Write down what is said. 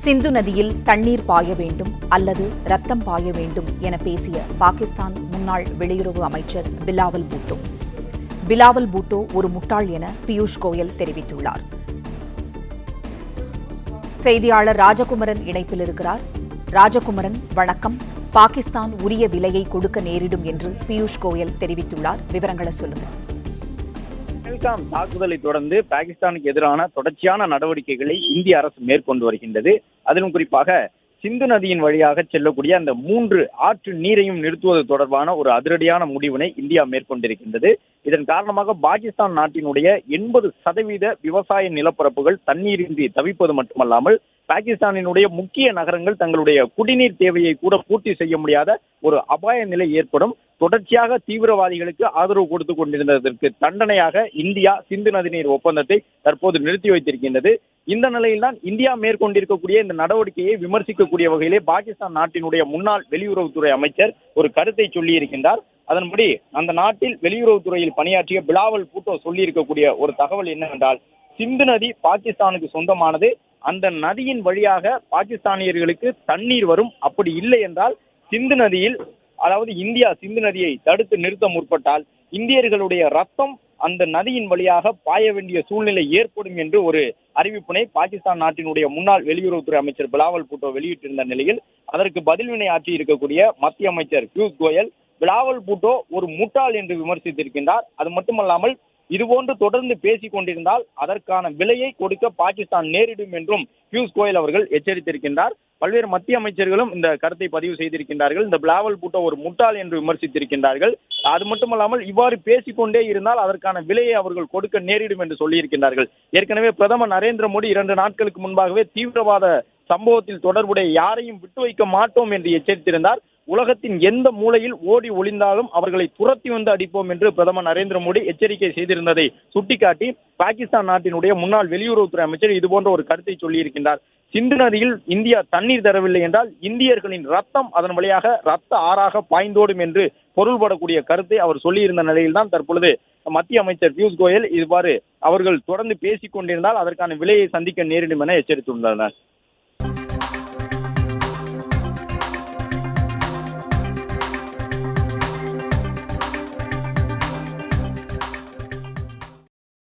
சிந்து நதியில் தண்ணீர் பாய வேண்டும் அல்லது ரத்தம் பாய வேண்டும் என பேசிய பாகிஸ்தான் முன்னாள் வெளியுறவு அமைச்சர் பிலாவல் பூட்டோ ஒரு முட்டாள் என பியூஷ் கோயல் தெரிவித்துள்ளார். செய்தியாளர் ராஜகுமரன் இணைப்பில் இருக்கிறார். ராஜகுமரன், வணக்கம். பாகிஸ்தான் உரிய விலையை கொடுக்க நேரிடும் என்று பியூஷ் கோயல் தெரிவித்துள்ளார். விவரங்களை சொல்லுங்கள். பஹல்காம் தாக்குதலை தொடர்ந்து பாகிஸ்தானுக்கு எதிரான தொடர்ச்சியான நடவடிக்கைகளை இந்திய அரசு மேற்கொண்டு வருகின்றது. அதிலும் குறிப்பாக சிந்து நதியின் வழியாக செல்லக்கூடிய அந்த 3 ஆற்று நீரையும் நிறுத்துவது தொடர்பான ஒரு அதிரடியான முடிவினை இந்தியா மேற்கொண்டிருக்கின்றது. இதன் காரணமாக பாகிஸ்தான் நாட்டினுடைய 80% விவசாய நிலப்பரப்புகள் தண்ணீரின்றி தவிப்பது மட்டுமல்லாமல் பாகிஸ்தானினுடைய முக்கிய நகரங்கள் தங்களுடைய குடிநீர் தேவையை கூட பூர்த்தி செய்ய முடியாத ஒரு அபாய நிலை ஏற்படும். தொடர்ச்சியாக தீவிரவாதிகளுக்கு ஆதரவு கொடுத்து கொண்டிருந்ததற்கு தண்டனையாக இந்தியா சிந்து நதிநீர் ஒப்பந்தத்தை தற்போது நிறுத்தி வைத்திருக்கின்றது. இந்த நிலையில்தான் இந்தியா மேற்கொண்டிருக்கக்கூடிய இந்த நடவடிக்கையை விமர்சிக்கக்கூடிய வகையிலே பாகிஸ்தான் நாட்டினுடைய முன்னாள் வெளியுறவுத்துறை அமைச்சர் ஒரு கருத்தை சொல்லியிருக்கின்றார். அதன்படி அந்த நாட்டில் வெளியுறவுத்துறையில் பணியாற்றிய பிலாவல் பூட்டோ சொல்லியிருக்கக்கூடிய ஒரு தகவல் என்னவென்றால், சிந்து நதி பாகிஸ்தானுக்கு சொந்தமானது. அந்த நதியின் வழியாக பாகிஸ்தானியர்களுக்கு தண்ணீர் வரும். அப்படி இல்லை என்றால் சிந்து நதியில், அதாவது இந்தியா சிந்து நதியை தடுத்து நிறுத்த முற்பட்டால் இந்தியர்களுடைய ரத்தம் அந்த நதியின் வழியாக பாய வேண்டிய சூழ்நிலை ஏற்படும் என்று ஒரு அறிவிப்பினை பாகிஸ்தான் நாட்டினுடைய முன்னாள் வெளியுறவுத்துறை அமைச்சர் பிலாவல் பூட்டோ வெளியிட்டிருந்த நிலையில் அதற்கு பதில்வினை ஆற்றி இருக்கக்கூடிய மத்திய அமைச்சர் பியூஷ் கோயல் பிலாவல் பூட்டோ ஒரு முட்டாள் என்று விமர்சித்திருக்கின்றார். அது மட்டுமல்லாமல் இதுபோன்று தொடர்ந்து பேசிக் கொண்டிருந்தால் அதற்கான விலையை கொடுக்க பாகிஸ்தான் நேரிடும் என்றும் பியூஷ் கோயல் அவர்கள் எச்சரித்திருக்கின்றார். பல்வேறு மத்திய அமைச்சர்களும் இந்த கருத்தை பதிவு செய்திருக்கின்றார்கள். இந்த பிலாவல் பூட்டோ ஒரு முட்டாள் என்று விமர்சித்திருக்கின்றார்கள். அது மட்டுமல்லாமல் இவ்வாறு பேசிக்கொண்டே இருந்தால் அதற்கான விலையை அவர்கள் கொடுக்க நேரிடும் என்று சொல்லியிருக்கின்றார்கள். ஏற்கனவே பிரதமர் நரேந்திர மோடி 2 நாட்களுக்கு முன்பாகவே தீவிரவாத சம்பவத்தில் தொடர்புடைய யாரையும் விட்டு வைக்க மாட்டோம் என்று எச்சரித்திருந்தார். உலகத்தின் எந்த மூலையில் ஓடி ஒளிந்தாலும் அவர்களை துரத்தி வந்து அடிப்போம் என்று பிரதமர் நரேந்திர மோடி எச்சரிக்கை செய்திருந்ததை சுட்டிக்காட்டி பாகிஸ்தான் நாட்டினுடைய முன்னாள் வெளியுறவுத்துறை அமைச்சர் இதுபோன்ற ஒரு கருத்தை சொல்லியிருக்கின்றார். சிந்து நதியில் இந்தியா தண்ணீர் தரவில்லை என்றால் இந்தியர்களின் ரத்தம் அதன் வழியாக ரத்த ஆறாக பாய்ந்தோடும் என்று பொருள்படக்கூடிய கருத்தை அவர் சொல்லியிருந்த நிலையில்தான் தற்பொழுது மத்திய அமைச்சர் பியூஷ் கோயல் இவ்வாறு அவர்கள் தொடர்ந்து பேசிக் கொண்டிருந்தால் அதற்கான விலையை சந்திக்க நேரிடும் என எச்சரித்துள்ளனர்.